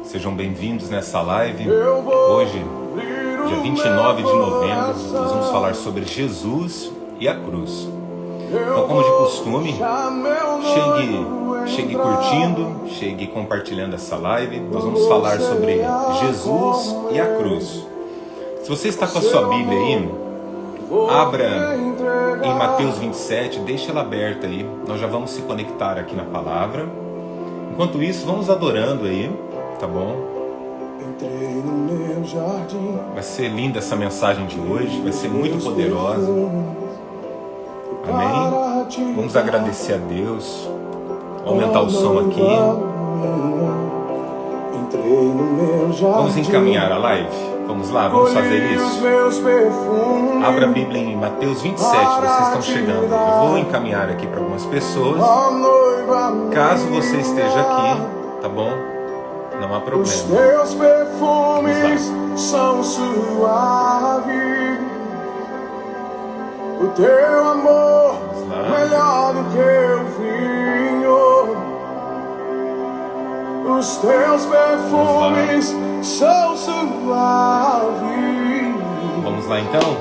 Sejam bem-vindos nessa live. Hoje, dia 29 de novembro, nós vamos falar sobre Jesus e a cruz. Então, como de costume, chegue curtindo, chegue compartilhando essa live. Nós vamos falar sobre Jesus e a cruz. Se você está com a sua Bíblia aí, abra em Mateus 27, deixa ela aberta aí. Nós já vamos se conectar aqui na palavra. Enquanto isso, vamos adorando aí, tá bom? Vai ser linda essa mensagem de hoje, vai ser muito poderosa. Amém? Vamos agradecer a Deus. Aumentar o som aqui. Vamos encaminhar a live? Vamos lá, vamos fazer isso. Abra a Bíblia em Mateus 27, vocês estão chegando. Eu vou encaminhar aqui para algumas pessoas. Caso você esteja aqui, tá bom? Não há problema. Os teus perfumes são suaves. O teu amor melhor do que o vinho. Os teus perfumes são suaves. Vamos lá então?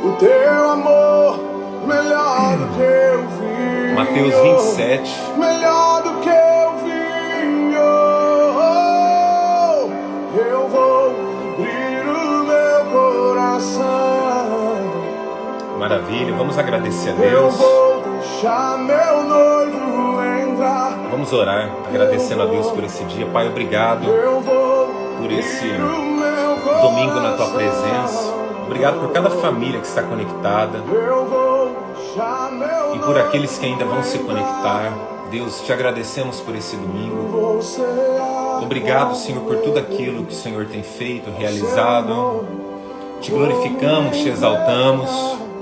O teu amor melhor do que o vinho. Mateus 27. Melhor do que o vinho. Eu vou abrir o meu coração. Maravilha, vamos agradecer a Eu Deus. vou deixar meu noivo entrar. Vamos orar, agradecendo a Deus por esse dia. Pai, obrigado Eu vou por esse abrir o meu domingo na Tua coração. presença. Obrigado por cada família que está conectada Eu vou deixar meu e por aqueles que ainda vão se conectar. Deus, te agradecemos por esse domingo. Você Obrigado, Senhor, por tudo aquilo que o Senhor tem feito, realizado. Te glorificamos, te exaltamos.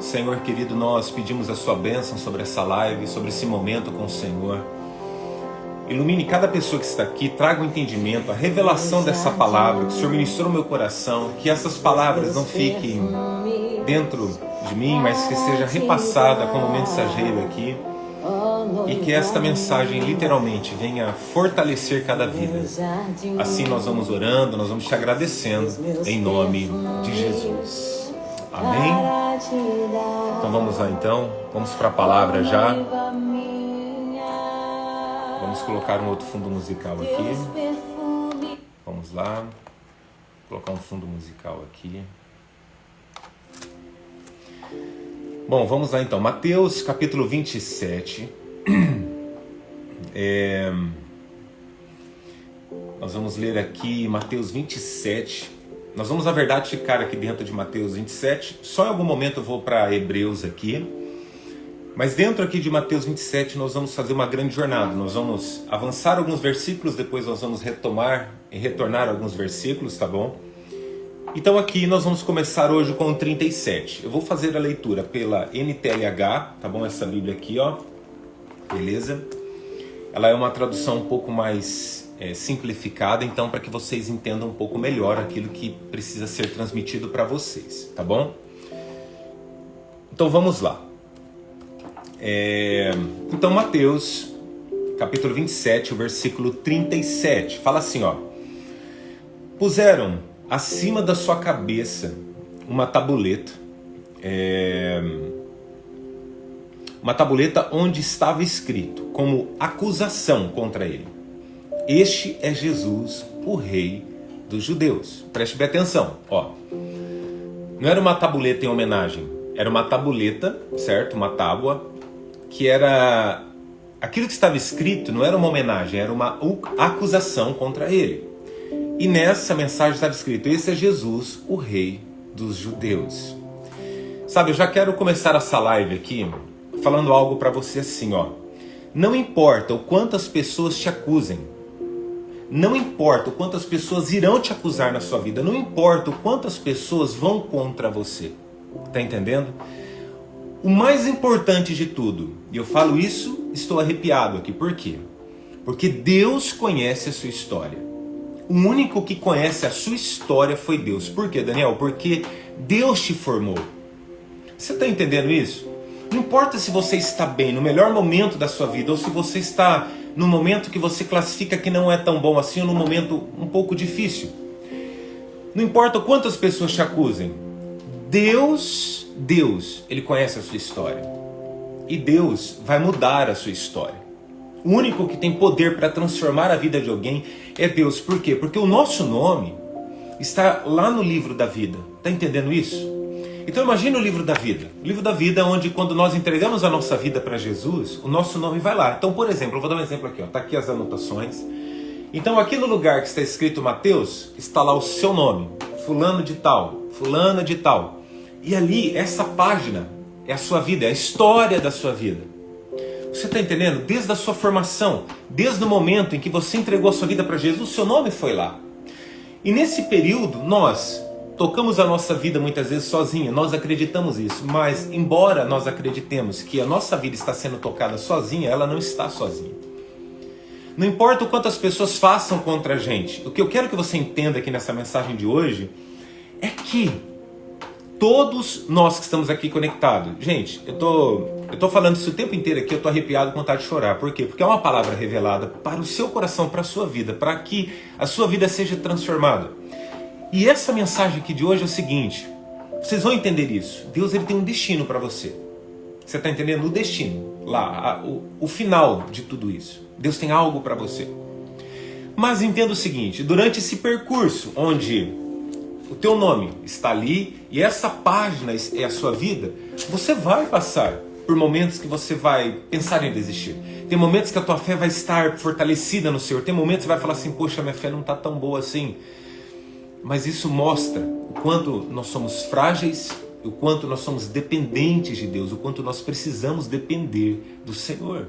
Senhor querido, nós pedimos a sua bênção sobre essa live, sobre esse momento com o Senhor. Ilumine cada pessoa que está aqui, traga o entendimento, a revelação dessa palavra que o Senhor ministrou no meu coração, que essas palavras não fiquem dentro de mim, mas que seja repassada como mensageiro aqui, e que esta mensagem literalmente venha fortalecer cada vida. Assim nós vamos orando, nós vamos te agradecendo, em nome de Jesus. Amém? Então vamos lá então, vamos para a palavra já. Vamos colocar um outro fundo musical aqui. Vamos lá. Vou colocar um fundo musical aqui. Bom, vamos lá então. Mateus capítulo 27. Nós vamos ler aqui Mateus 27. Nós vamos, na verdade, ficar aqui dentro de Mateus 27. Só em algum momento eu vou para Hebreus aqui. Mas dentro aqui de Mateus 27 nós vamos fazer uma grande jornada. Nós vamos avançar alguns versículos, depois nós vamos retomar e retornar alguns versículos, tá bom? Então aqui nós vamos começar hoje com o 37. Eu vou fazer a leitura pela NTLH, tá bom? Essa Bíblia aqui, ó. Beleza? Ela é uma tradução um pouco mais simplificada, então para que vocês entendam um pouco melhor aquilo que precisa ser transmitido para vocês, tá bom? Então vamos lá. Então Mateus capítulo 27, o versículo 37 fala assim, ó: puseram acima da sua cabeça uma tabuleta onde estava escrito como acusação contra ele: este é Jesus, o rei dos judeus. Preste bem atenção, ó. Não era uma tabuleta em homenagem, era uma tabuleta, certo? Uma tábua que era aquilo que estava escrito, não era uma homenagem, era uma acusação contra ele. E nessa mensagem estava escrito: esse é Jesus, o rei dos judeus. Sabe, eu já quero começar essa live aqui falando algo para você assim, ó. Não importa o quantas pessoas te acusem, não importa o quantas pessoas irão te acusar na sua vida, não importa o quantas pessoas vão contra você. Tá entendendo? O mais importante de tudo, e eu falo isso, estou arrepiado aqui, por quê? Porque Deus conhece a sua história. O único que conhece a sua história foi Deus. Por quê, Daniel? Porque Deus te formou. Você está entendendo isso? Não importa se você está bem, no melhor momento da sua vida, ou se você está no momento que você classifica que não é tão bom assim, ou num momento um pouco difícil. Não importa quantas pessoas te acusem, Deus, Ele conhece a sua história. E Deus vai mudar a sua história. O único que tem poder para transformar a vida de alguém é Deus. Por quê? Porque o nosso nome está lá no livro da vida. Está entendendo isso? Então imagine o livro da vida. O livro da vida onde quando nós entregamos a nossa vida para Jesus, o nosso nome vai lá. Então, por exemplo, eu vou dar um exemplo aqui. Está aqui as anotações. Então aqui no lugar que está escrito Mateus, está lá o seu nome. Fulano de tal, fulana de tal. E ali, essa página é a sua vida, é a história da sua vida. Você está entendendo? Desde a sua formação, desde o momento em que você entregou a sua vida para Jesus, o seu nome foi lá. E nesse período, nós tocamos a nossa vida muitas vezes sozinha, nós acreditamos isso, mas embora nós acreditemos que a nossa vida está sendo tocada sozinha, ela não está sozinha. Não importa o quanto as pessoas façam contra a gente, o que eu quero que você entenda aqui nessa mensagem de hoje é que todos nós que estamos aqui conectados, gente, eu tô falando isso o tempo inteiro aqui, eu tô arrepiado com vontade de chorar. Por quê? Porque é uma palavra revelada para o seu coração, para a sua vida, para que a sua vida seja transformada. E essa mensagem aqui de hoje é o seguinte, vocês vão entender isso. Deus, ele tem um destino para você. Você está entendendo? O destino, lá, o final de tudo isso. Deus tem algo para você. Mas entenda o seguinte, durante esse percurso onde o teu nome está ali e essa página é a sua vida, você vai passar por momentos que você vai pensar em desistir. Tem momentos que a tua fé vai estar fortalecida no Senhor. Tem momentos que você vai falar assim, poxa, minha fé não está tão boa assim. Mas isso mostra o quanto nós somos frágeis, o quanto nós somos dependentes de Deus, o quanto nós precisamos depender do Senhor.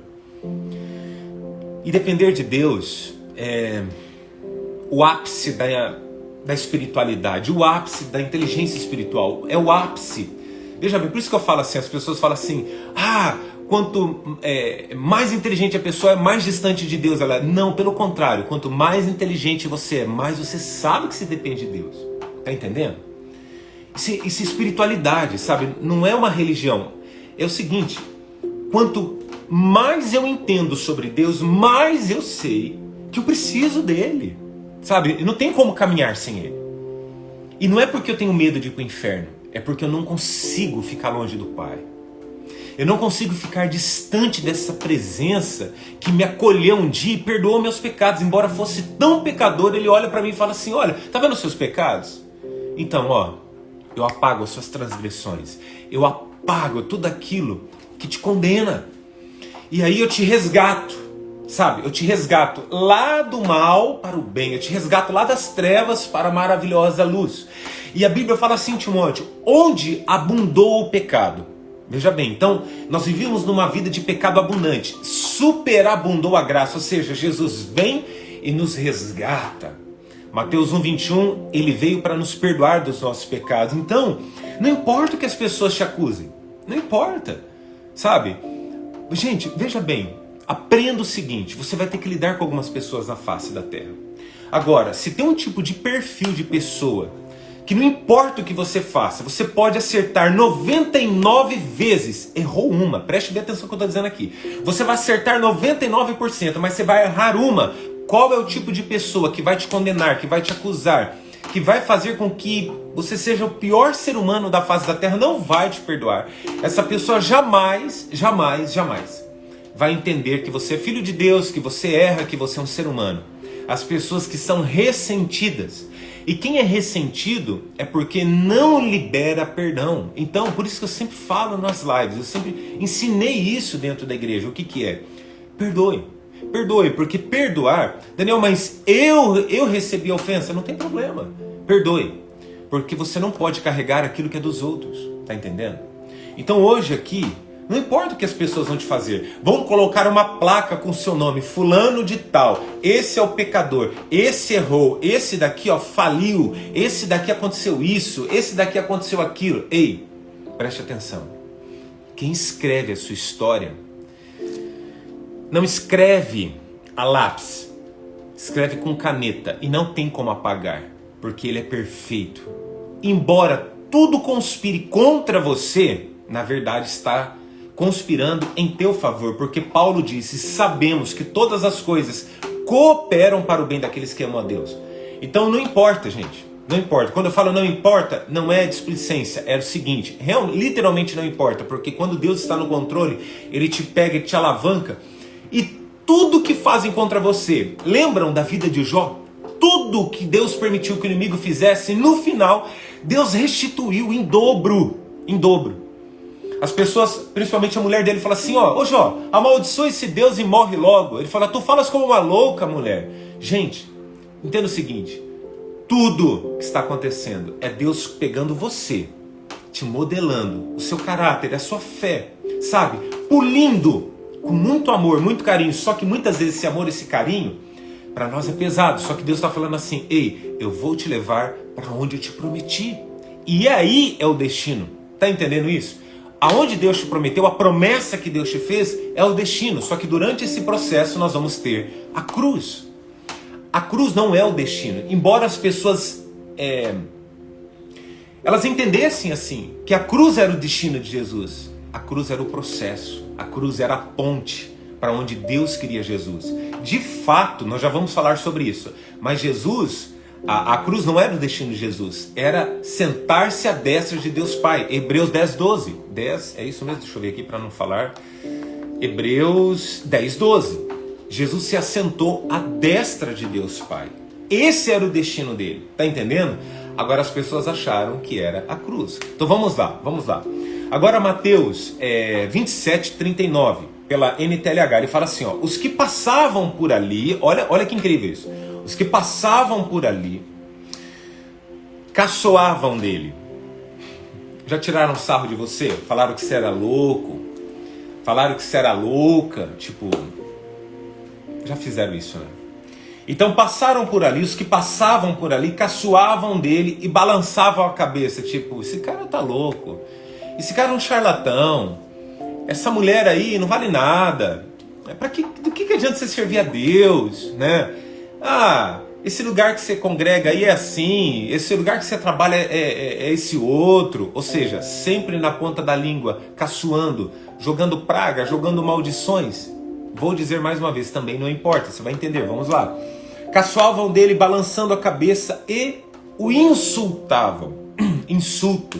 E depender de Deus é o ápice da espiritualidade, o ápice da inteligência espiritual, é o ápice. Veja bem, por isso que eu falo assim, as pessoas falam assim, quanto mais inteligente a pessoa é, mais distante de Deus ela é. Não, pelo contrário, quanto mais inteligente você é, mais você sabe que se depende de Deus. Tá entendendo? Isso é espiritualidade, sabe? Não é uma religião. É o seguinte, quanto mais eu entendo sobre Deus, mais eu sei que eu preciso dele. Sabe? Não tem como caminhar sem ele. E não é porque eu tenho medo de ir para o inferno. É porque eu não consigo ficar longe do Pai. Eu não consigo ficar distante dessa presença que me acolheu um dia e perdoou meus pecados. Embora fosse tão pecador, ele olha para mim e fala assim, olha, tá vendo os seus pecados? Então, eu apago as suas transgressões. Eu apago tudo aquilo que te condena. E aí eu te resgato. Sabe, eu te resgato lá do mal para o bem, eu te resgato lá das trevas para a maravilhosa luz. E a Bíblia fala assim, Timóteo, onde abundou o pecado. Veja bem, então nós vivíamos numa vida de pecado abundante, superabundou a graça, ou seja, Jesus vem e nos resgata. Mateus 1:21, ele veio para nos perdoar dos nossos pecados. Então, não importa o que as pessoas te acusem, não importa, sabe? Gente, veja bem, aprenda o seguinte, você vai ter que lidar com algumas pessoas na face da terra. Agora, se tem um tipo de perfil de pessoa que não importa o que você faça, você pode acertar 99 vezes, errou uma, preste bem atenção no que eu estou dizendo aqui. Você vai acertar 99%, mas você vai errar uma. Qual é o tipo de pessoa que vai te condenar, que vai te acusar, que vai fazer com que você seja o pior ser humano da face da terra, não vai te perdoar. Essa pessoa jamais vai entender que você é filho de Deus, que você erra, que você é um ser humano. As pessoas que são ressentidas. E quem é ressentido é porque não libera perdão. Então, por isso que eu sempre falo nas lives, eu sempre ensinei isso dentro da igreja. O que é? Perdoe. Perdoe, porque perdoar... Daniel, mas eu recebi a ofensa. Não tem problema. Perdoe. Porque você não pode carregar aquilo que é dos outros. Tá entendendo? Então hoje aqui... Não importa o que as pessoas vão te fazer. Vão colocar uma placa com o seu nome. Fulano de tal. Esse é o pecador. Esse errou. Esse daqui faliu. Esse daqui aconteceu isso. Esse daqui aconteceu aquilo. Ei, preste atenção. Quem escreve a sua história não escreve a lápis. Escreve com caneta. E não tem como apagar. Porque ele é perfeito. Embora tudo conspire contra você, na verdade está conspirando em teu favor, porque Paulo disse, sabemos que todas as coisas cooperam para o bem daqueles que amam a Deus. Então não importa, gente, não importa. Quando eu falo não importa, não é displicência, é o seguinte, literalmente não importa, porque quando Deus está no controle, Ele te pega e te alavanca, e tudo que fazem contra você, lembram da vida de Jó? Tudo que Deus permitiu que o inimigo fizesse, no final, Deus restituiu em dobro, em dobro. As pessoas, principalmente a mulher dele, fala assim, ô Jó, amaldiçoa esse Deus e morre logo. Ele fala, tu falas como uma louca, mulher. Gente, entenda o seguinte, tudo que está acontecendo é Deus pegando você, te modelando, o seu caráter, a sua fé, sabe? Polindo com muito amor, muito carinho, só que muitas vezes esse amor, esse carinho, para nós é pesado, só que Deus está falando assim, ei, eu vou te levar para onde eu te prometi. E aí é o destino, tá entendendo isso? Aonde Deus te prometeu, a promessa que Deus te fez é o destino. Só que durante esse processo nós vamos ter a cruz. A cruz não é o destino. Embora as pessoas elas entendessem assim, que a cruz era o destino de Jesus. A cruz era o processo. A cruz era a ponte para onde Deus queria Jesus. De fato, nós já vamos falar sobre isso. Mas Jesus... A cruz não era o destino de Jesus, era sentar-se à destra de Deus Pai. Hebreus 10, 12. 10, é isso mesmo? Deixa eu ver aqui para não falar. Hebreus 10, 12. Jesus se assentou à destra de Deus Pai. Esse era o destino dele, tá entendendo? Agora as pessoas acharam que era a cruz. Então vamos lá. Agora Mateus 27, 39, pela NTLH, ele fala assim, os que passavam por ali, olha que incrível isso. Os que passavam por ali caçoavam dele. Já tiraram sarro de você? Falaram que você era louco? Falaram que você era louca? Tipo, já fizeram isso, né? Então passaram por ali, os que passavam por ali caçoavam dele e balançavam a cabeça. Tipo, esse cara tá louco. Esse cara é um charlatão. Essa mulher aí não vale nada. Do que adianta você servir a Deus, né? Esse lugar que você congrega aí é assim, esse lugar que você trabalha é esse outro. Ou seja, sempre na ponta da língua, caçoando, jogando praga, jogando maldições. Vou dizer mais uma vez, também não importa, você vai entender, vamos lá. Caçoavam dele, balançando a cabeça e o insultavam. Insulto.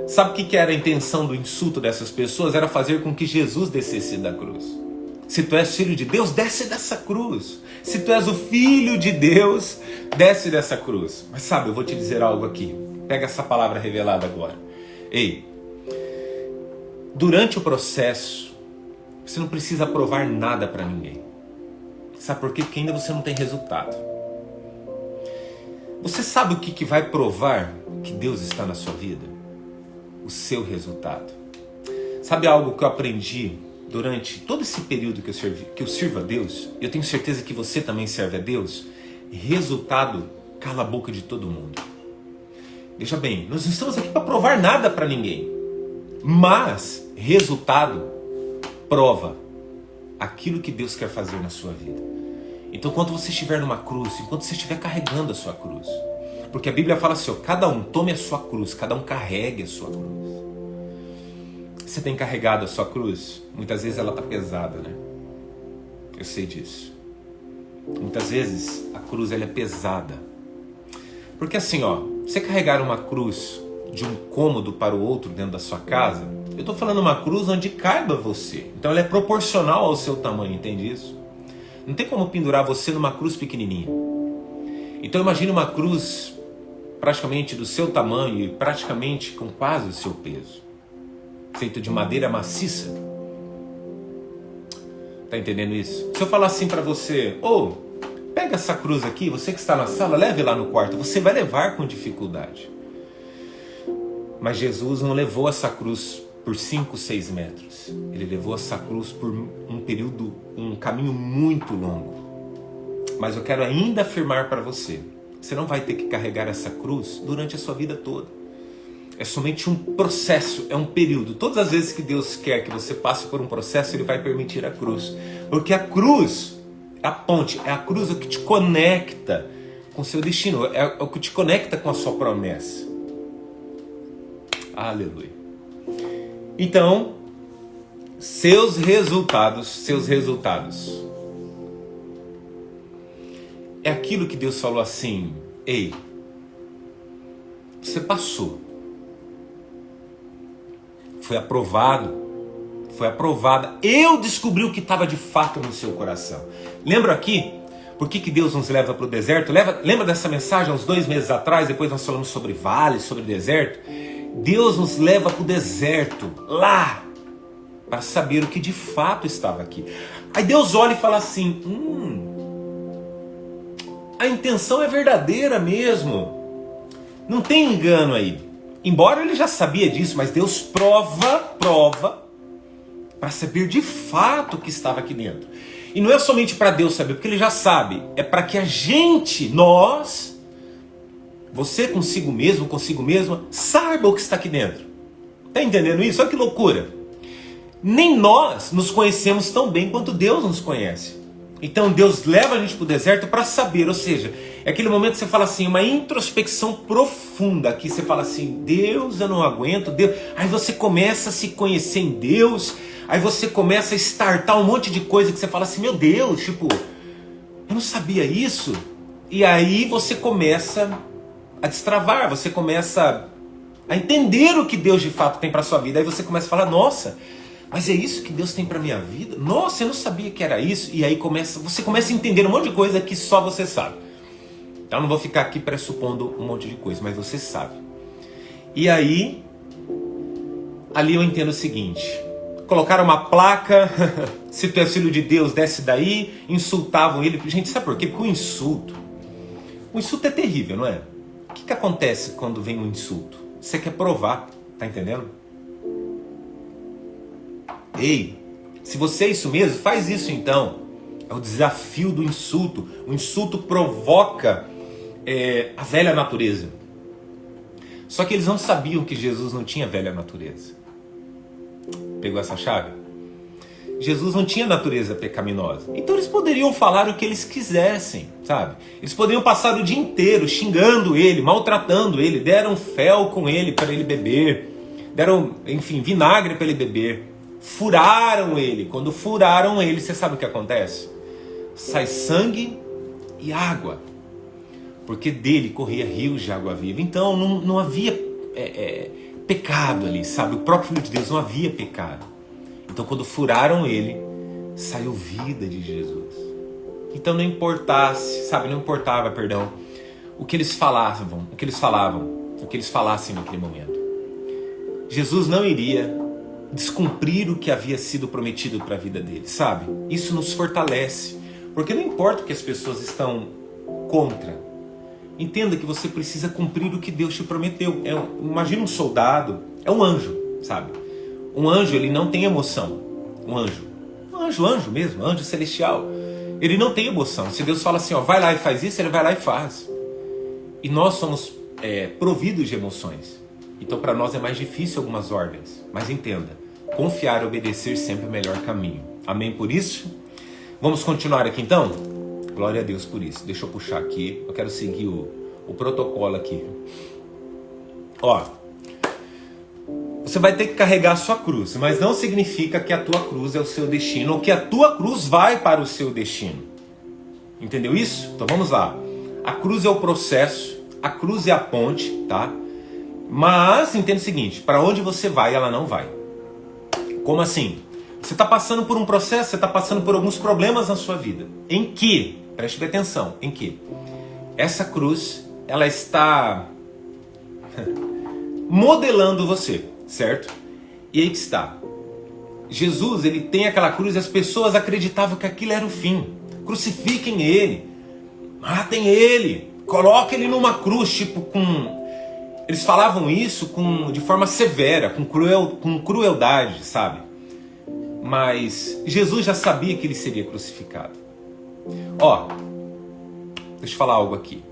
Sabe o que era a intenção do insulto dessas pessoas? Era fazer com que Jesus descesse da cruz. Se tu és filho de Deus, desce dessa cruz. Se tu és o filho de Deus, desce dessa cruz. Mas sabe, eu vou te dizer algo aqui. Pega essa palavra revelada agora. Ei, durante o processo, você não precisa provar nada para ninguém. Sabe por quê? Porque ainda você não tem resultado. Você sabe o que vai provar que Deus está na sua vida? O seu resultado. Sabe algo que eu aprendi durante todo esse período que eu sirvo a Deus? Eu tenho certeza que você também serve a Deus. Resultado cala a boca de todo mundo. Veja bem, nós não estamos aqui para provar nada para ninguém. Mas resultado prova aquilo que Deus quer fazer na sua vida. Então, quando você estiver numa cruz, enquanto você estiver carregando a sua cruz, porque a Bíblia fala assim, cada um tome a sua cruz, cada um carregue a sua cruz. Você tem carregado a sua cruz? Muitas vezes ela está pesada, né? Eu sei disso. Muitas vezes a cruz ela é pesada. Porque assim, você carregar uma cruz de um cômodo para o outro dentro da sua casa, eu estou falando uma cruz onde caiba você. Então ela é proporcional ao seu tamanho, entende isso? Não tem como pendurar você numa cruz pequenininha. Então imagine uma cruz praticamente do seu tamanho e praticamente com quase o seu peso. Feito de madeira maciça. Tá entendendo isso? Se eu falar assim para você, pega essa cruz aqui, você que está na sala, leve lá no quarto. Você vai levar com dificuldade. Mas Jesus não levou essa cruz por 5, 6 metros. Ele levou essa cruz por um caminho muito longo. Mas eu quero ainda afirmar para você, você não vai ter que carregar essa cruz durante a sua vida toda. É somente um processo, é um período. Todas as vezes que Deus quer que você passe por um processo, Ele vai permitir a cruz. Porque a cruz, a ponte, é a cruz o que te conecta com o seu destino, é o que te conecta com a sua promessa. Aleluia. Então, seus resultados é aquilo que Deus falou assim: ei, você passou, foi aprovada, eu descobri o que estava de fato no seu coração. Lembra aqui, por que Deus nos leva para o deserto? Lembra dessa mensagem uns 2 meses atrás, depois nós falamos sobre vales, sobre deserto? Deus nos leva para o deserto, lá, para saber o que de fato estava aqui. Aí Deus olha e fala assim: a intenção é verdadeira mesmo, não tem engano aí. Embora ele já sabia disso, mas Deus prova para saber de fato o que estava aqui dentro. E não é somente para Deus saber, porque ele já sabe, é para que a gente, nós, você consigo mesmo, consigo mesma, saiba o que está aqui dentro. Está entendendo isso? Olha que loucura. Nem nós nos conhecemos tão bem quanto Deus nos conhece. Então Deus leva a gente para o deserto para saber, ou seja, é aquele momento que você fala assim, uma introspecção profunda, que você fala assim: Deus, eu não aguento, Deus. Aí você começa a se conhecer em Deus, aí você começa a startar um monte de coisa que você fala assim: meu Deus, tipo, eu não sabia isso. E aí você começa a destravar, você começa a entender o que Deus de fato tem para sua vida. Aí você começa a falar: nossa, mas é isso que Deus tem para minha vida? Nossa, eu não sabia que era isso. E aí você começa a entender um monte de coisa que só você sabe. Então eu não vou ficar aqui pressupondo um monte de coisa, mas você sabe. E aí, ali eu entendo o seguinte: colocaram uma placa, se tu és filho de Deus, desce daí, insultavam ele. Gente, sabe por quê? Porque o insulto é terrível, não é? O que acontece quando vem um insulto? Você quer provar, tá entendendo? Ei, se você é isso mesmo, faz isso então. É o desafio do insulto. O insulto provoca a velha natureza. Só que eles não sabiam que Jesus não tinha velha natureza. Pegou essa chave? Jesus não tinha natureza pecaminosa. Então eles poderiam falar o que eles quisessem, sabe? Eles poderiam passar o dia inteiro xingando ele, maltratando ele, deram fel com ele para ele beber, deram, enfim, vinagre para ele beber. Furaram ele. Quando furaram ele, você sabe o que acontece? Sai sangue e água, porque dele corria rios de água viva. Então não havia pecado ali, sabe? O próprio Filho de Deus não havia pecado. Então quando furaram ele, saiu vida de Jesus. Então não importasse, sabe? Não importava, perdão, o que eles falavam, o que eles falassem naquele momento. Jesus não iria descumprir o que havia sido prometido para a vida dele, sabe? Isso nos fortalece, porque não importa o que as pessoas estão contra. Entenda que você precisa cumprir o que Deus te prometeu. Imagina um soldado, é um anjo, sabe? Um anjo, ele não tem emoção. Um anjo mesmo, anjo celestial. Ele não tem emoção. Se Deus fala assim, ó, vai lá e faz isso, ele vai lá e faz. E nós somos providos de emoções. Então para nós é mais difícil algumas ordens. Mas entenda, confiar e obedecer sempre é o melhor caminho. Amém por isso? Vamos continuar aqui então? Glória a Deus por isso. Deixa eu puxar aqui. Eu quero seguir o protocolo aqui. Ó, você vai ter que carregar a sua cruz, mas não significa que a tua cruz é o seu destino ou que a tua cruz vai para o seu destino. Entendeu isso? Então vamos lá. A cruz é o processo, a cruz é a ponte, tá? Mas entenda o seguinte, para onde você vai, ela não vai. Como assim? Você está passando por um processo, você está passando por alguns problemas na sua vida. Em que? Preste bem atenção. Em que? Essa cruz, ela está modelando você, certo? E aí que está. Jesus, ele tem aquela cruz e as pessoas acreditavam que aquilo era o fim. Crucifiquem ele. Matem ele. Coloquem ele numa cruz, tipo com... Eles falavam isso de forma severa, com crueldade, sabe? Mas Jesus já sabia que ele seria crucificado. Ó, deixa eu falar algo aqui.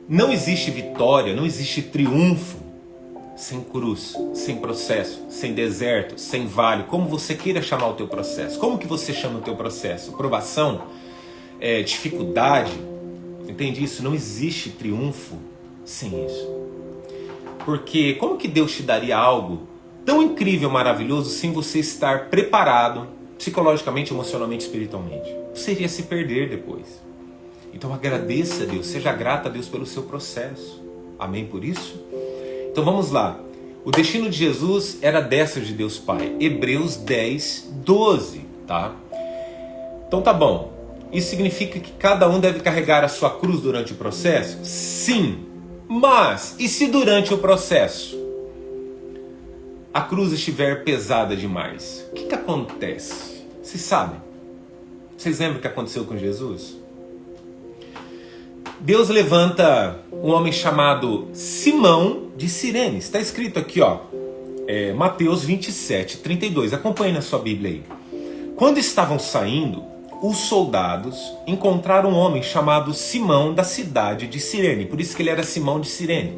Não existe vitória, não existe triunfo sem cruz, sem processo, sem deserto, sem vale. Como você queira chamar o teu processo. Como que você chama o teu processo? Provação? Dificuldade? Entende isso? Não existe triunfo sem isso. Porque como que Deus te daria algo tão incrível, maravilhoso, sem você estar preparado psicologicamente, emocionalmente, espiritualmente. Você iria se perder depois. Então agradeça a Deus, seja grata a Deus pelo seu processo. Amém por isso? Então vamos lá. O destino de Jesus era destra de Deus Pai. Hebreus 10, 12, tá? Então tá bom. Isso significa que cada um deve carregar a sua cruz durante o processo? Sim. Mas, e se durante o processo a cruz estiver pesada demais? O que acontece? Vocês sabem? Vocês lembram o que aconteceu com Jesus? Deus levanta um homem chamado Simão de Cirene. Está escrito aqui, ó, Mateus 27, 32. Acompanhe na sua Bíblia aí. Quando estavam saindo, os soldados encontraram um homem chamado Simão da cidade de Cirene. Por isso que ele era Simão de Cirene.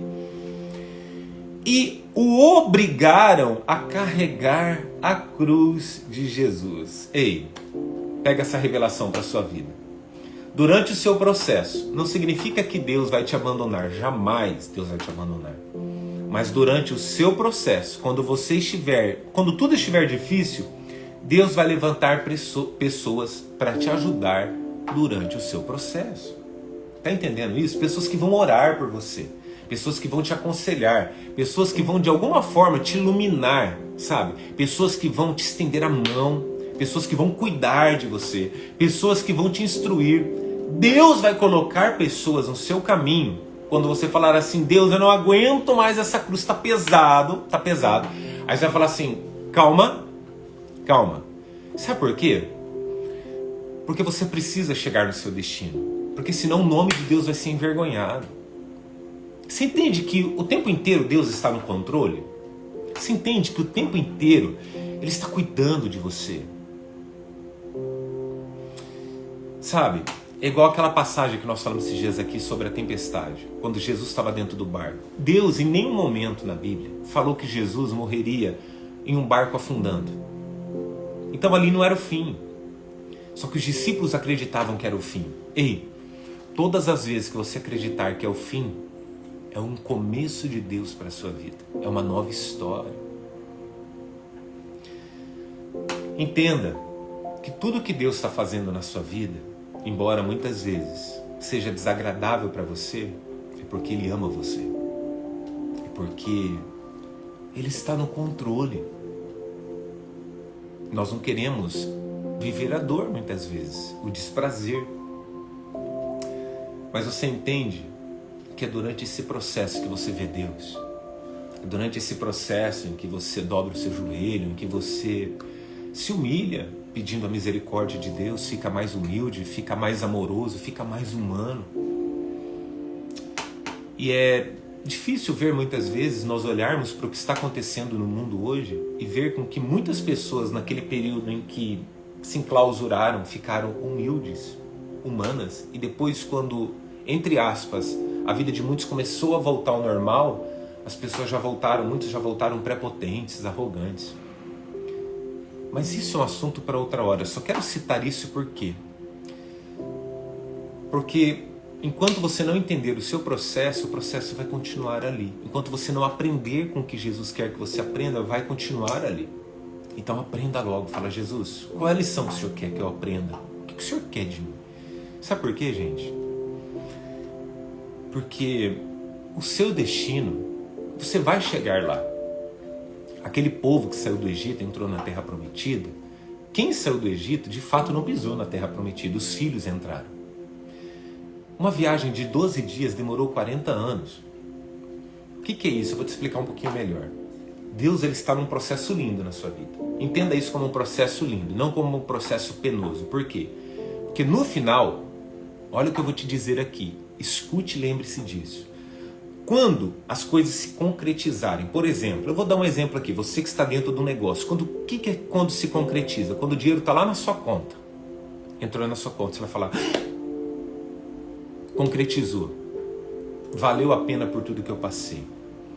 E o obrigaram a carregar a cruz de Jesus. Ei, pega essa revelação para a sua vida. Durante o seu processo, não significa que Deus vai te abandonar. Jamais Deus vai te abandonar. Mas durante o seu processo, quando tudo estiver difícil, Deus vai levantar pessoas para te ajudar durante o seu processo. Está entendendo isso? Pessoas que vão orar por você. Pessoas que vão te aconselhar. Pessoas que vão de alguma forma te iluminar, sabe? Pessoas que vão te estender a mão. Pessoas que vão cuidar de você. Pessoas que vão te instruir. Deus vai colocar pessoas no seu caminho. Quando você falar assim, Deus, eu não aguento mais essa cruz, está pesado. Aí você vai falar assim, calma. Sabe por quê? Porque você precisa chegar no seu destino. Porque senão o nome de Deus vai ser envergonhado. Você entende que o tempo inteiro Deus está no controle? Você entende que o tempo inteiro Ele está cuidando de você? Sabe? É igual aquela passagem que nós falamos esses dias aqui sobre a tempestade. Quando Jesus estava dentro do barco. Deus em nenhum momento na Bíblia falou que Jesus morreria em um barco afundando. Então ali não era o fim. Só que os discípulos acreditavam que era o fim. Ei, todas as vezes que você acreditar que é o fim, é um começo de Deus para a sua vida. É uma nova história. Entenda que tudo que Deus está fazendo na sua vida, embora muitas vezes seja desagradável para você, é porque Ele ama você. É porque Ele está no controle. Nós não queremos viver a dor muitas vezes, o desprazer. Mas você entende que é durante esse processo que você vê Deus. É durante esse processo em que você dobra o seu joelho, em que você se humilha pedindo a misericórdia de Deus, fica mais humilde, fica mais amoroso, fica mais humano. E é difícil ver muitas vezes nós olharmos para o que está acontecendo no mundo hoje e ver com que muitas pessoas naquele período em que se enclausuraram ficaram humildes, humanas, e depois quando, entre aspas, a vida de muitos começou a voltar ao normal, as pessoas muitos já voltaram prepotentes, arrogantes. Mas isso é um assunto para outra hora. Eu só quero citar isso por quê? Porque enquanto você não entender o seu processo, o processo vai continuar ali. Enquanto você não aprender com o que Jesus quer que você aprenda, vai continuar ali. Então aprenda logo. Fala, Jesus, qual é a lição que o Senhor quer que eu aprenda? O que o Senhor quer de mim? Sabe por quê, gente? Porque o seu destino, você vai chegar lá. Aquele povo que saiu do Egito, entrou na Terra Prometida. Quem saiu do Egito, de fato, não pisou na Terra Prometida. Os filhos entraram. Uma viagem de 12 dias demorou 40 anos. O que é isso? Eu vou te explicar um pouquinho melhor. Deus, ele está num processo lindo na sua vida. Entenda isso como um processo lindo, não como um processo penoso. Por quê? Porque no final, olha o que eu vou te dizer aqui. Escute e lembre-se disso. Quando as coisas se concretizarem, por exemplo, eu vou dar um exemplo aqui, você que está dentro do negócio, o que é quando se concretiza? Quando o dinheiro está lá na sua conta, entrou na sua conta, você vai falar, concretizou, valeu a pena por tudo que eu passei.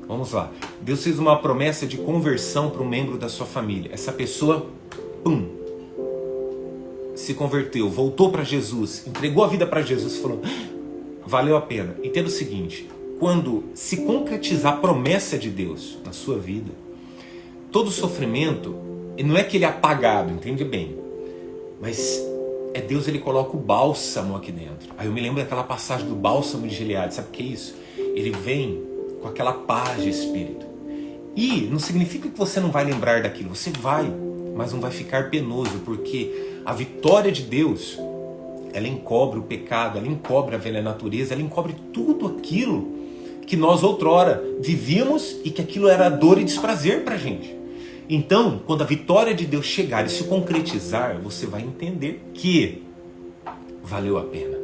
Vamos lá, Deus fez uma promessa de conversão para um membro da sua família, essa pessoa, se converteu, voltou para Jesus, entregou a vida para Jesus e falou, valeu a pena. Entenda o seguinte, quando se concretizar a promessa de Deus na sua vida, todo sofrimento, não é que ele é apagado, entende bem, mas é Deus, ele coloca o bálsamo aqui dentro. Aí eu me lembro daquela passagem do bálsamo de Gileade, sabe o que é isso? Ele vem com aquela paz de espírito. E não significa que você não vai lembrar daquilo, você vai, mas não vai ficar penoso, porque a vitória de Deus, ela encobre o pecado, ela encobre a velha natureza, ela encobre tudo aquilo que nós outrora vivíamos e que aquilo era dor e desprazer para a gente. Então, quando a vitória de Deus chegar e se concretizar, você vai entender que valeu a pena.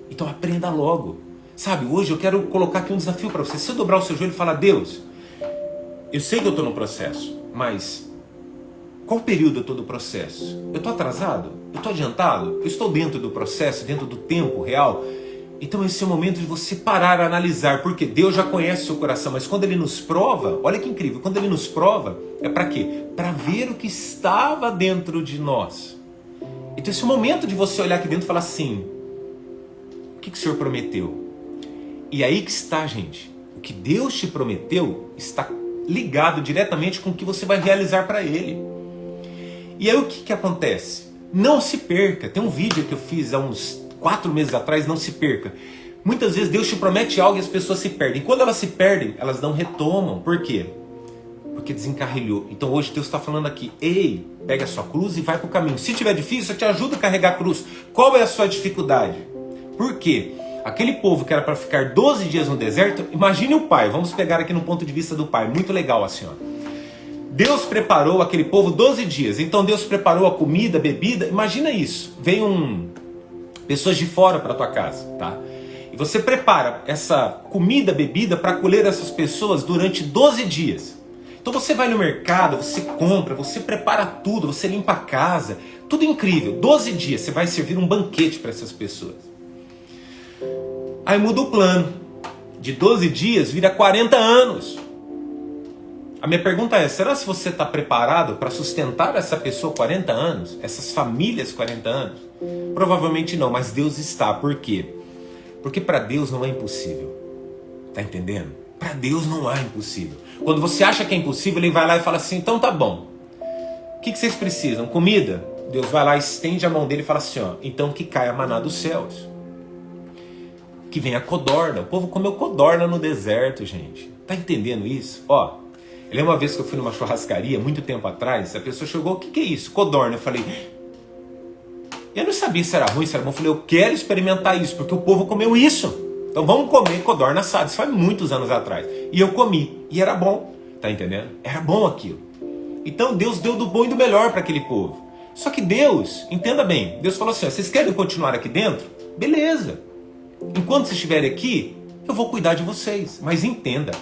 Então aprenda logo. Sabe, hoje eu quero colocar aqui um desafio para você. Se você dobrar o seu joelho e falar: Deus, eu sei que eu estou no processo, mas qual período eu estou do processo? Eu estou atrasado? Eu estou adiantado? Eu estou dentro do processo, dentro do tempo real? Então esse é o momento de você parar a analisar, porque Deus já conhece o seu coração, mas quando Ele nos prova, olha que incrível, quando Ele nos prova, é para quê? Para ver o que estava dentro de nós. Então esse é o momento de você olhar aqui dentro e falar assim: o que o Senhor prometeu? E aí que está, gente, o que Deus te prometeu está ligado diretamente com o que você vai realizar para Ele. E aí o que acontece? Não se perca. Tem um vídeo que eu fiz há uns 4 meses atrás, não se perca. Muitas vezes Deus te promete algo e as pessoas se perdem. Quando elas se perdem, elas não retomam. Por quê? Porque desencarrilhou. Então hoje Deus está falando aqui: ei, pega a sua cruz e vai para o caminho. Se tiver difícil, eu te ajudo a carregar a cruz. Qual é a sua dificuldade? Por quê? Aquele povo que era para ficar 12 dias no deserto, imagine o pai. Vamos pegar aqui no ponto de vista do pai. Muito legal assim, ó. Deus preparou aquele povo 12 dias. Então Deus preparou a comida, a bebida. Imagina isso. Vem pessoas de fora para tua casa, tá? E você prepara essa comida, bebida para acolher essas pessoas durante 12 dias. Então você vai no mercado, você compra, você prepara tudo, você limpa a casa, tudo incrível. 12 dias você vai servir um banquete para essas pessoas. Aí muda o plano. De 12 dias vira 40 anos. A minha pergunta é: será se você está preparado para sustentar essa pessoa 40 anos? Essas famílias 40 anos? Provavelmente não, mas Deus está. Por quê? Porque para Deus não é impossível. Tá entendendo? Para Deus não é impossível. Quando você acha que é impossível, Ele vai lá e fala assim: então tá bom. O que vocês precisam? Comida? Deus vai lá, estende a mão dele e fala assim: ó, então que caia maná dos céus. Que venha a codorna. O povo comeu codorna no deserto, gente. Tá entendendo isso? Ó, eu lembro uma vez que eu fui numa churrascaria, muito tempo atrás, a pessoa chegou: o que é isso? Codorna. Eu falei... Eu não sabia se era ruim, se era bom. Eu falei: eu quero experimentar isso, porque o povo comeu isso. Então vamos comer codorna assada. Isso faz muitos anos atrás. E eu comi. E era bom. Tá entendendo? Era bom aquilo. Então Deus deu do bom e do melhor para aquele povo. Só que Deus, entenda bem, Deus falou assim: ó, vocês querem continuar aqui dentro? Beleza. Enquanto vocês estiverem aqui, eu vou cuidar de vocês. Mas entenda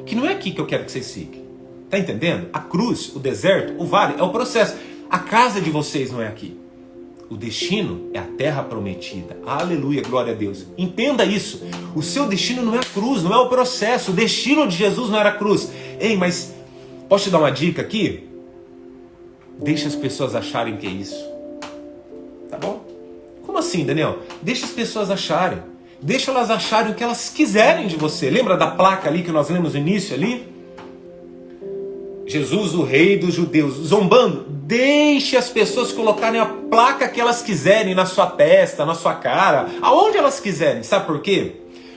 que não é aqui que eu quero que vocês fiquem. Tá entendendo? A cruz, o deserto, o vale é o processo. A casa de vocês não é aqui. O destino é a terra prometida. Aleluia, glória a Deus. Entenda isso. O seu destino não é a cruz, não é o processo. O destino de Jesus não era a cruz. Ei, mas posso te dar uma dica aqui? Deixa as pessoas acharem que é isso. Tá bom? Como assim, Daniel? Deixa as pessoas acharem. Deixa elas acharem o que elas quiserem de você. Lembra da placa ali que nós lemos no início ali? Jesus, o rei dos judeus, zombando. Deixe as pessoas colocarem a placa que elas quiserem na sua testa, na sua cara, aonde elas quiserem. Sabe por quê?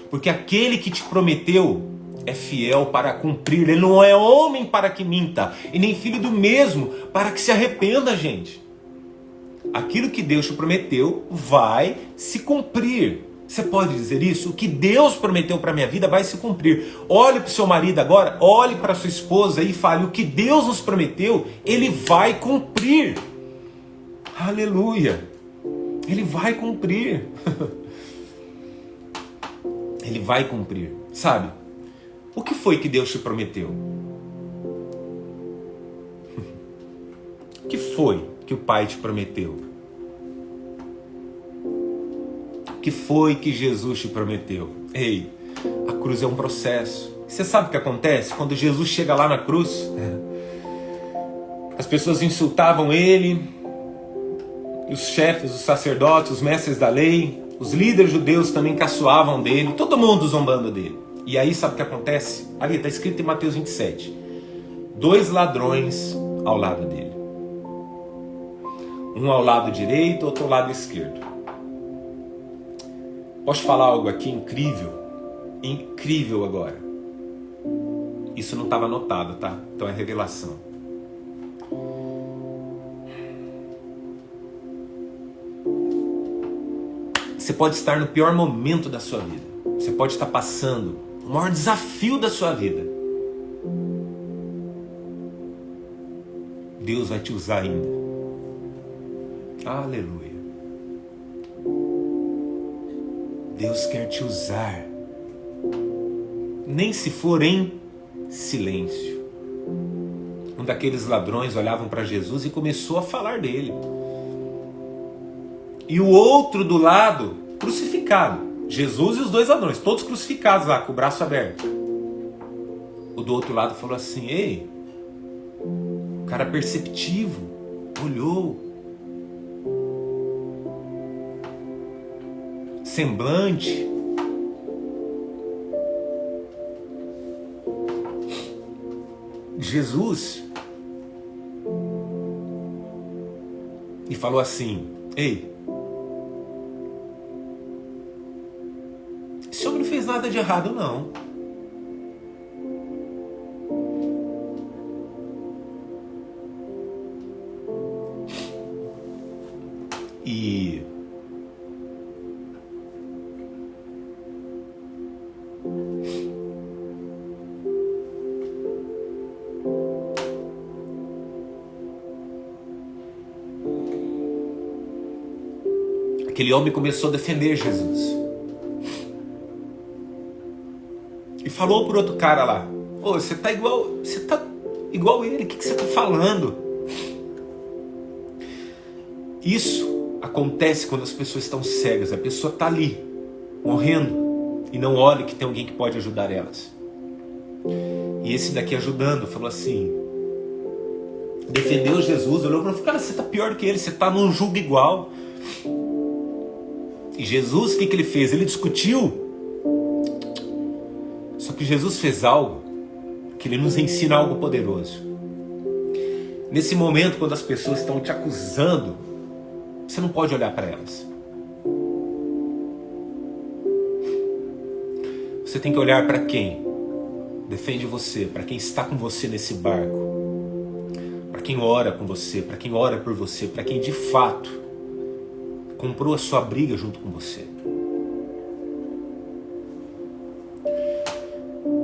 Porque aquele que te prometeu é fiel para cumprir. Ele não é homem para que minta, e nem filho do mesmo para que se arrependa, gente. Aquilo que Deus te prometeu vai se cumprir. Você pode dizer isso? O que Deus prometeu para a minha vida vai se cumprir. Olhe para o seu marido agora, olhe para a sua esposa e fale: o que Deus nos prometeu, Ele vai cumprir. Aleluia. Ele vai cumprir. Ele vai cumprir. Sabe? O que foi que Deus te prometeu? O que foi que o Pai te prometeu? O que foi que Jesus te prometeu? Ei, a cruz é um processo. Você sabe o que acontece? Quando Jesus chega lá na cruz, as pessoas insultavam Ele, os chefes, os sacerdotes, os mestres da lei, os líderes judeus também caçoavam dele, todo mundo zombando dele. E aí sabe o que acontece? Ali está escrito em Mateus 27. 2 ladrões ao lado dele. Um ao lado direito, outro ao lado esquerdo. Posso falar algo aqui incrível? Incrível agora. Isso não estava anotado, tá? Então é revelação. Você pode estar no pior momento da sua vida. Você pode estar passando o maior desafio da sua vida. Deus vai te usar ainda. Aleluia. Deus quer te usar. Nem se for em silêncio. Um daqueles ladrões olhavam para Jesus e começou a falar dele. E o outro do lado, crucificado. Jesus e os 2 ladrões, todos crucificados lá, com o braço aberto. O do outro lado falou assim: ei, o cara perceptivo, olhou, semblante. Jesus. E falou assim: ei, esse homem não fez nada de errado, não. E aquele homem começou a defender Jesus. E falou pro outro cara lá: ô, você tá igual ele, o que você tá falando? Isso acontece quando as pessoas estão cegas. A pessoa tá ali, morrendo, e não olha que tem alguém que pode ajudar elas. E esse daqui ajudando, falou assim, defendeu Jesus, olhou para ele: cara, você tá pior do que ele, você tá num julgo igual. E Jesus, o que ele fez? Ele discutiu. Só que Jesus fez algo que ele nos ensina algo poderoso. Nesse momento, quando as pessoas estão te acusando, você não pode olhar para elas. Você tem que olhar para quem defende você, para quem está com você nesse barco, para quem ora com você, para quem ora por você, para quem de fato comprou a sua briga junto com você.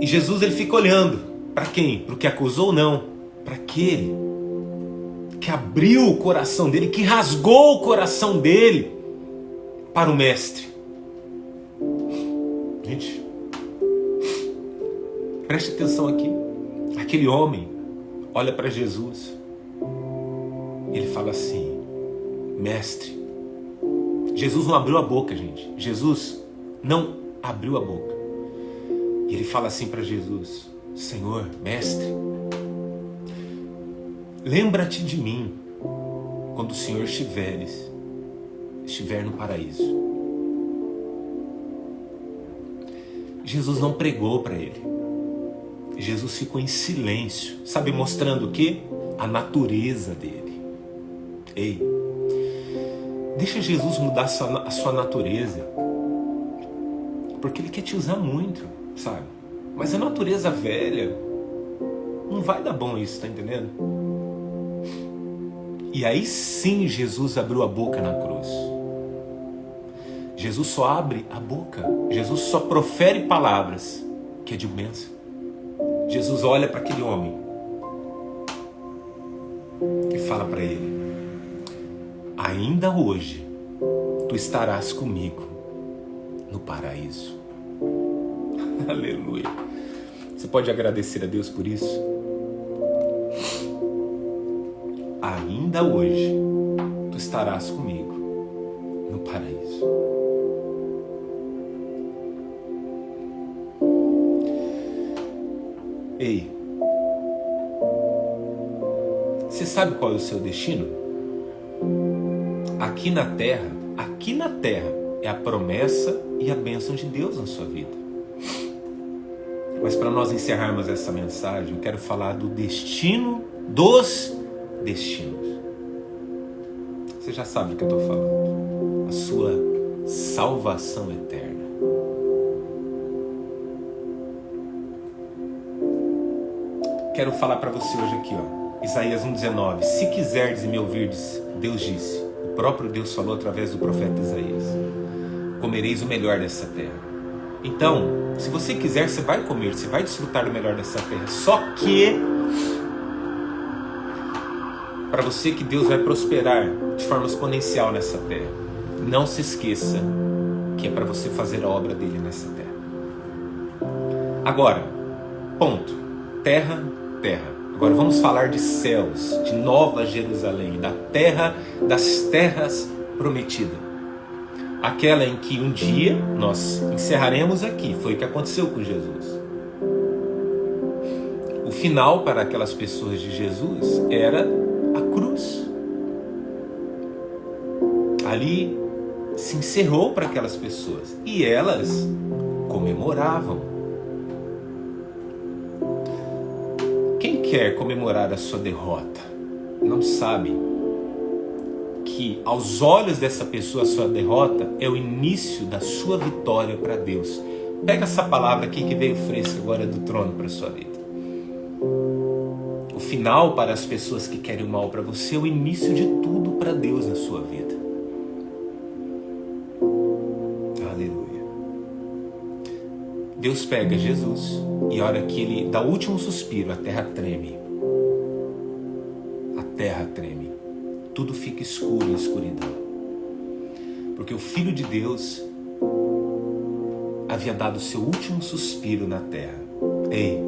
E Jesus, ele fica olhando para quem? Para o que acusou? Não, para aquele que abriu o coração dele, que rasgou o coração dele para o mestre. Gente, preste atenção aqui. Aquele homem olha para Jesus. Ele fala assim: mestre. Jesus não abriu a boca, gente. Jesus não abriu a boca. E ele fala assim para Jesus: Senhor, mestre, lembra-te de mim quando o Senhor estiver no paraíso. Jesus não pregou para ele. Jesus ficou em silêncio, sabe, mostrando o quê? A natureza dele. Ei, deixa Jesus mudar a sua natureza, porque ele quer te usar muito, sabe? Mas a natureza velha não vai dar bom isso, tá entendendo? E aí sim Jesus abriu a boca na cruz. Jesus só abre a boca, Jesus só profere palavras que é de bênção. Jesus olha para aquele homem e fala para ele: ainda hoje tu estarás comigo no paraíso. Aleluia. Você pode agradecer a Deus por isso? Ainda hoje tu estarás comigo no paraíso. Ei, você sabe qual é o seu destino? Aqui na terra é a promessa e a bênção de Deus na sua vida. Mas para nós encerrarmos essa mensagem, eu quero falar do destino dos destinos. Você já sabe do que eu estou falando. A sua salvação eterna. Quero falar para você hoje aqui, ó, Isaías 1,19. Se quiserdes e me ouvirdes, Deus disse, o próprio Deus falou através do profeta Isaías, comereis o melhor dessa terra. Então, se você quiser, você vai comer, você vai desfrutar do melhor dessa terra. Só que, para você que Deus vai prosperar de forma exponencial nessa terra, não se esqueça que é para você fazer a obra dele nessa terra. Agora, ponto. Terra. Agora vamos falar de céus, de Nova Jerusalém, da terra, das terras prometidas. Aquela em que um dia nós encerraremos aqui, foi o que aconteceu com Jesus. O final para aquelas pessoas de Jesus era a cruz. Ali se encerrou para aquelas pessoas e elas comemoravam. Quem quer comemorar a sua derrota não sabe que aos olhos dessa pessoa a sua derrota é o início da sua vitória para Deus. Pega essa palavra aqui que veio fresca agora do trono para a sua vida. O final para as pessoas que querem o mal para você é o início de tudo para Deus na sua vida. Aleluia. Deus pega Jesus e a hora que ele dá o último suspiro, a terra treme. A terra treme. Tudo fica escuro em escuridão. Porque o Filho de Deus havia dado o seu último suspiro na terra. Ei!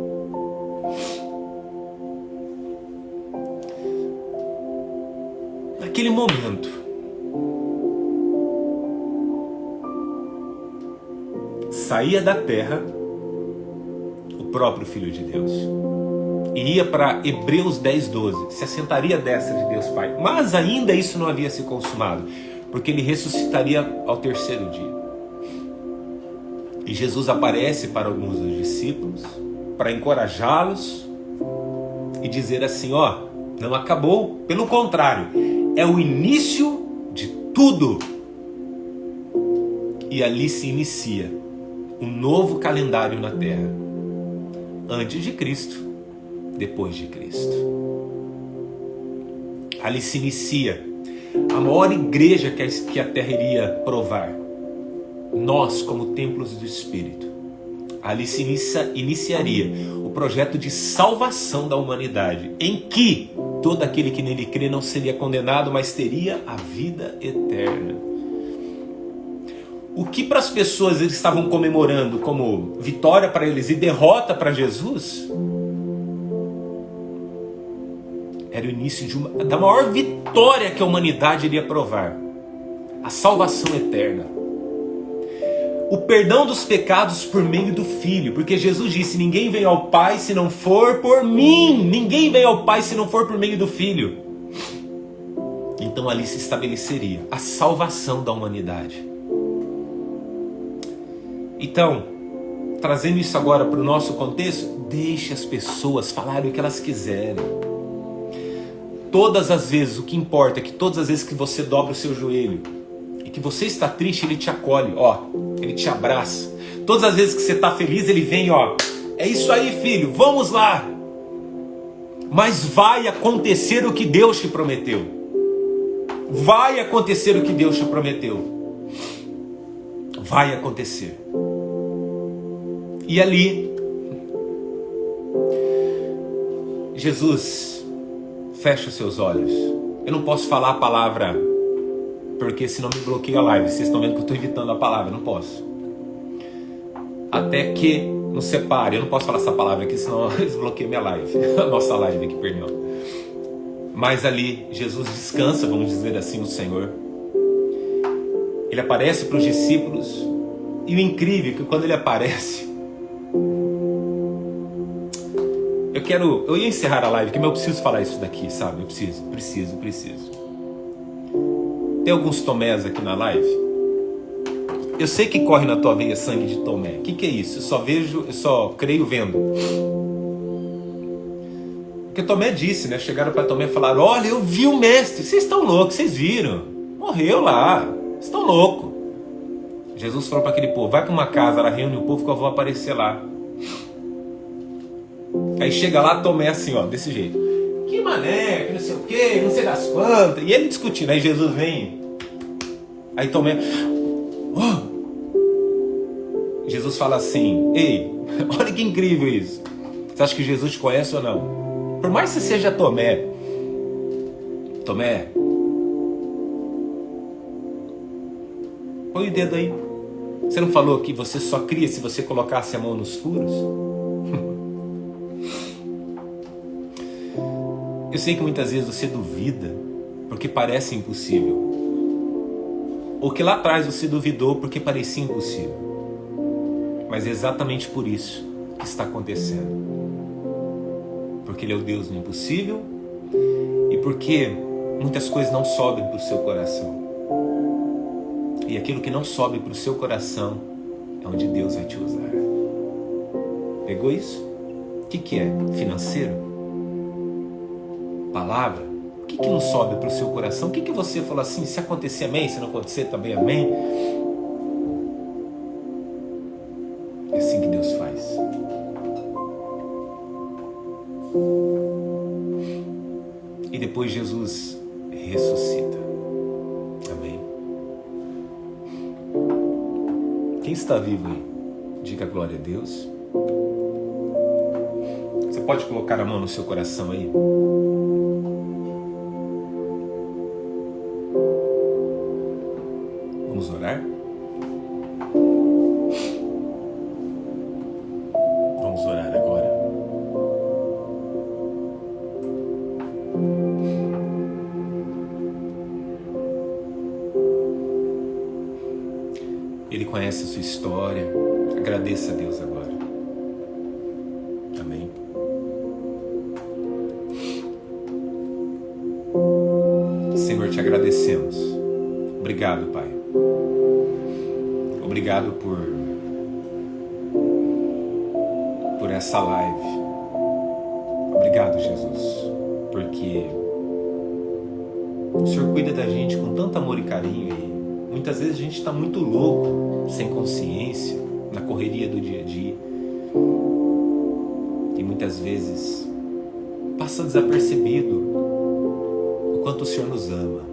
Naquele momento, saía da terra o próprio Filho de Deus e ia para Hebreus 10:12, se assentaria à destra de Deus Pai, mas ainda isso não havia se consumado, porque ele ressuscitaria ao terceiro dia. E Jesus aparece para alguns dos discípulos para encorajá-los e dizer assim, ó, não acabou, pelo contrário, é o início de tudo. E ali se inicia um novo calendário na terra. Antes de Cristo, depois de Cristo. Ali se inicia a maior igreja que a terra iria provar. Nós, como templos do Espírito. Ali se iniciaria o projeto de salvação da humanidade, em que todo aquele que nele crê não seria condenado, mas teria a vida eterna. O que para as pessoas eles estavam comemorando como vitória para eles e derrota para Jesus, era o início da maior vitória que a humanidade iria provar. A salvação eterna. O perdão dos pecados por meio do Filho. Porque Jesus disse, ninguém vem ao Pai se não for por mim. Ninguém vem ao Pai se não for por meio do Filho. Então ali se estabeleceria a salvação da humanidade. Então, trazendo isso agora para o nosso contexto, deixe as pessoas falarem o que elas quiserem. Todas as vezes, o que importa é que todas as vezes que você dobra o seu joelho e que você está triste, ele te acolhe, ó, ele te abraça. Todas as vezes que você está feliz, ele vem, ó, é isso aí, filho, vamos lá. Mas vai acontecer o que Deus te prometeu. Vai acontecer o que Deus te prometeu. Vai acontecer. E ali, Jesus fecha os seus olhos. Eu não posso falar a palavra, porque senão me bloqueia a live. Vocês estão vendo que eu estou evitando a palavra, não posso. Até que nos separe. Eu não posso falar essa palavra aqui, senão eles bloqueiam minha live. A nossa live aqui, perdão. Mas ali, Jesus descansa, vamos dizer assim, no Senhor. Ele aparece para os discípulos. E o incrível é que quando ele aparece, eu ia encerrar a live, porque eu preciso falar isso daqui, sabe? Eu preciso. Tem alguns Tomés aqui na live? Eu sei que corre na tua veia sangue de Tomé. O que é isso? Eu só creio vendo. Porque Tomé disse, né? Chegaram para Tomé e falaram: olha, eu vi o mestre. Vocês estão loucos, vocês viram. Morreu lá. Vocês estão loucos. Jesus falou para aquele povo: vai para uma casa, ela reúne o povo que eu vou aparecer lá. Aí chega lá, Tomé assim, ó, desse jeito. Que mané, que não sei o que, não sei das quantas. E ele discutindo, aí Jesus vem. Aí Tomé... Oh! Jesus fala assim: ei, olha que incrível isso. Você acha que Jesus te conhece ou não? Por mais que você seja Tomé, põe o dedo aí. Você não falou que você só cria se você colocasse a mão nos furos? Eu sei que muitas vezes você duvida porque parece impossível. Ou que lá atrás você duvidou porque parecia impossível. Mas é exatamente por isso que está acontecendo. Porque Ele é o Deus do impossível e porque muitas coisas não sobem para o seu coração. E aquilo que não sobe para o seu coração é onde Deus vai te usar. Pegou isso? O que é? Financeiro? Palavra? O que não sobe para o seu coração? O que você falou assim? Se acontecer, amém. Se não acontecer, também amém. É assim que Deus faz. E depois Jesus ressuscita. Amém. Quem está vivo aí? Diga glória a Deus. Você pode colocar a mão no seu coração aí? Vamos orar? Vamos orar agora. Ele conhece a sua história. Agradeça a Deus agora. Amém. Senhor, te agradecemos. Obrigado, Pai. Obrigado por essa live. Obrigado, Jesus, porque o Senhor cuida da gente com tanto amor e carinho e muitas vezes a gente está muito louco, sem consciência, na correria do dia a dia e muitas vezes passa desapercebido o quanto o Senhor nos ama.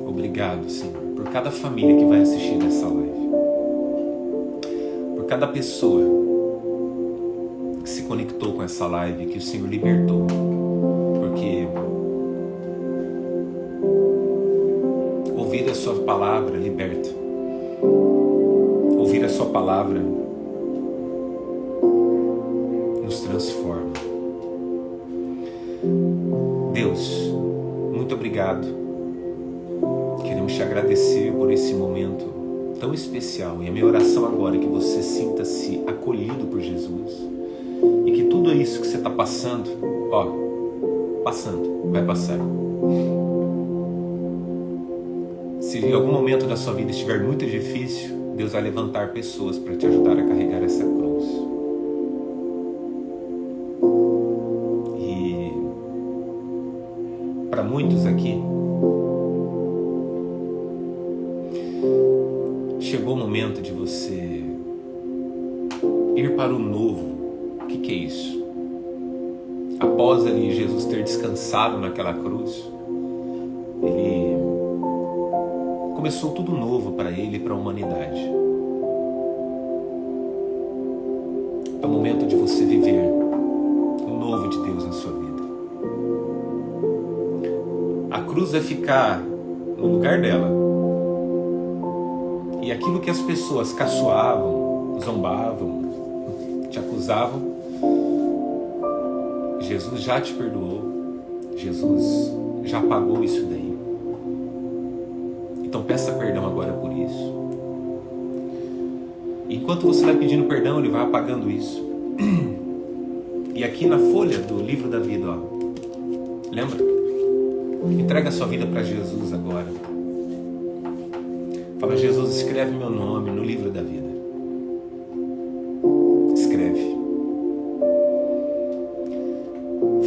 Obrigado, Senhor, por cada família que vai assistir essa live, por cada pessoa que se conectou com essa live, que o Senhor libertou, porque ouvir a sua palavra liberta, ouvir a sua palavra nos transforma. Deus, muito obrigado. Queremos te agradecer por esse momento tão especial. E a minha oração agora é que você sinta-se acolhido por Jesus. E que tudo isso que você está passando, vai passar. Se em algum momento da sua vida estiver muito difícil, Deus vai levantar pessoas para te ajudar a carregar essa cruz. E para muitos aqui, chegou o momento de você ir para o novo. O que é isso? Após ali Jesus ter descansado naquela cruz, ele começou tudo novo para ele e para a humanidade. É o momento de você viver o novo de Deus na sua vida. A cruz vai ficar no lugar dela. E aquilo que as pessoas caçoavam, zombavam, te acusavam, Jesus já te perdoou. Jesus já pagou isso daí. Então peça perdão agora por isso. E enquanto você vai pedindo perdão, Ele vai apagando isso. E aqui na folha do livro da vida, lembra? Entrega a sua vida para Jesus agora. Fala: Jesus, escreve meu nome no livro da vida. Escreve.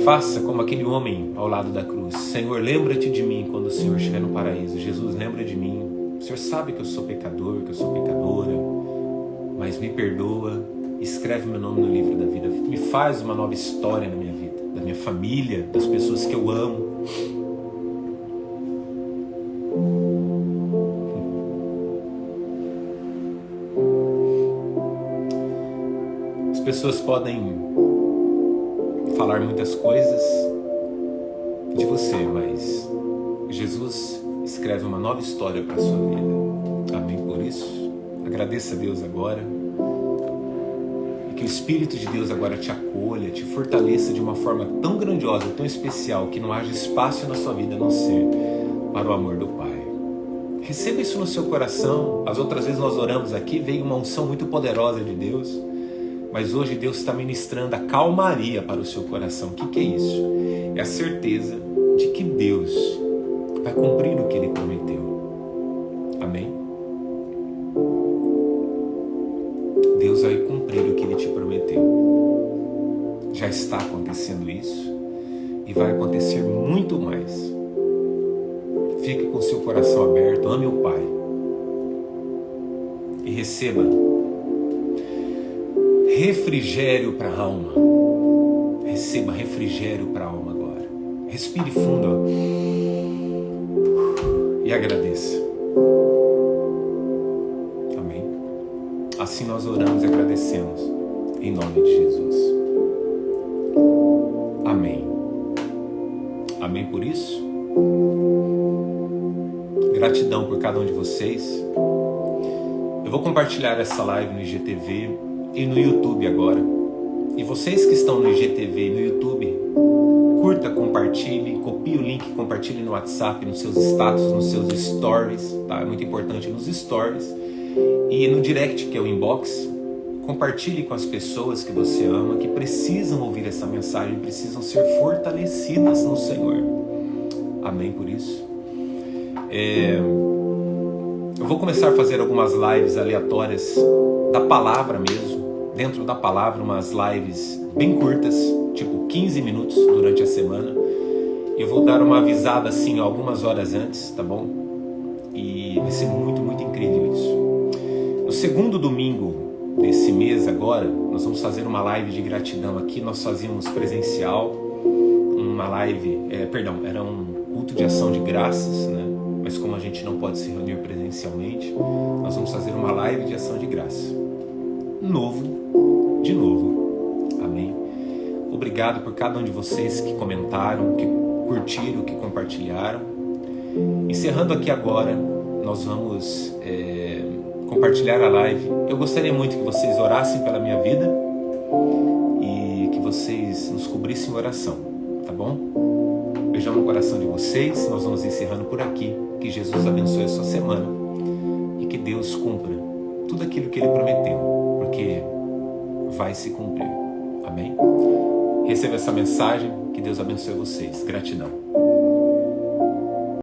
Faça como aquele homem ao lado da cruz. Senhor, lembra-te de mim quando o Senhor estiver no paraíso. Jesus, lembra de mim. O Senhor sabe que eu sou pecador, que eu sou pecadora, mas me perdoa. Escreve meu nome no livro da vida. Me faz uma nova história na minha vida, da minha família, das pessoas que eu amo. As pessoas podem falar muitas coisas de você, mas Jesus escreve uma nova história para a sua vida. Amém por isso? Agradeça a Deus agora. E que o Espírito de Deus agora te acolha, te fortaleça de uma forma tão grandiosa, tão especial, que não haja espaço na sua vida a não ser para o amor do Pai. Receba isso no seu coração. As outras vezes nós oramos aqui, veio uma unção muito poderosa de Deus. Mas hoje Deus está ministrando a calmaria para o seu coração. O que é isso? É a certeza de que Deus vai cumprir o que Ele prometeu. Amém? Deus vai cumprir o que Ele te prometeu. Já está acontecendo isso e vai acontecer muito mais. Fique com o seu coração aberto, ame o Pai e receba refrigério para a alma. Receba refrigério para a alma agora. Respire fundo, ó, e agradeça. Amém? Assim nós oramos e agradecemos em nome de Jesus. Amém. Amém por isso? Gratidão por cada um de vocês. Eu vou compartilhar essa live no IGTV e no YouTube agora. E vocês que estão no IGTV e no YouTube, curta, compartilhe, copie o link, compartilhe no WhatsApp, nos seus status, nos seus stories, tá? É muito importante nos stories. E no direct, que é o inbox, compartilhe com as pessoas que você ama, que precisam ouvir essa mensagem, precisam ser fortalecidas no Senhor. Amém por isso? Eu vou começar a fazer algumas lives aleatórias da palavra mesmo, dentro da palavra, umas lives bem curtas, tipo 15 minutos durante a semana. Eu vou dar uma avisada assim algumas horas antes, tá bom? E vai ser muito, muito incrível isso. No segundo domingo desse mês agora, nós vamos fazer uma live de gratidão aqui. Nós fazíamos presencial, uma live, era um culto de ação de graças, né? Mas como a gente não pode se reunir presencialmente, nós vamos fazer uma live de ação de graça. De novo. Amém? Obrigado por cada um de vocês que comentaram, que curtiram, que compartilharam. Encerrando aqui agora, nós vamos compartilhar a live. Eu gostaria muito que vocês orassem pela minha vida e que vocês nos cobrissem em oração, tá bom? Beijão no coração de vocês. Nós vamos encerrando por aqui. Que Jesus abençoe a sua semana e que Deus cumpra tudo aquilo que Ele prometeu, porque vai se cumprir. Amém? Receba essa mensagem. Que Deus abençoe vocês. Gratidão.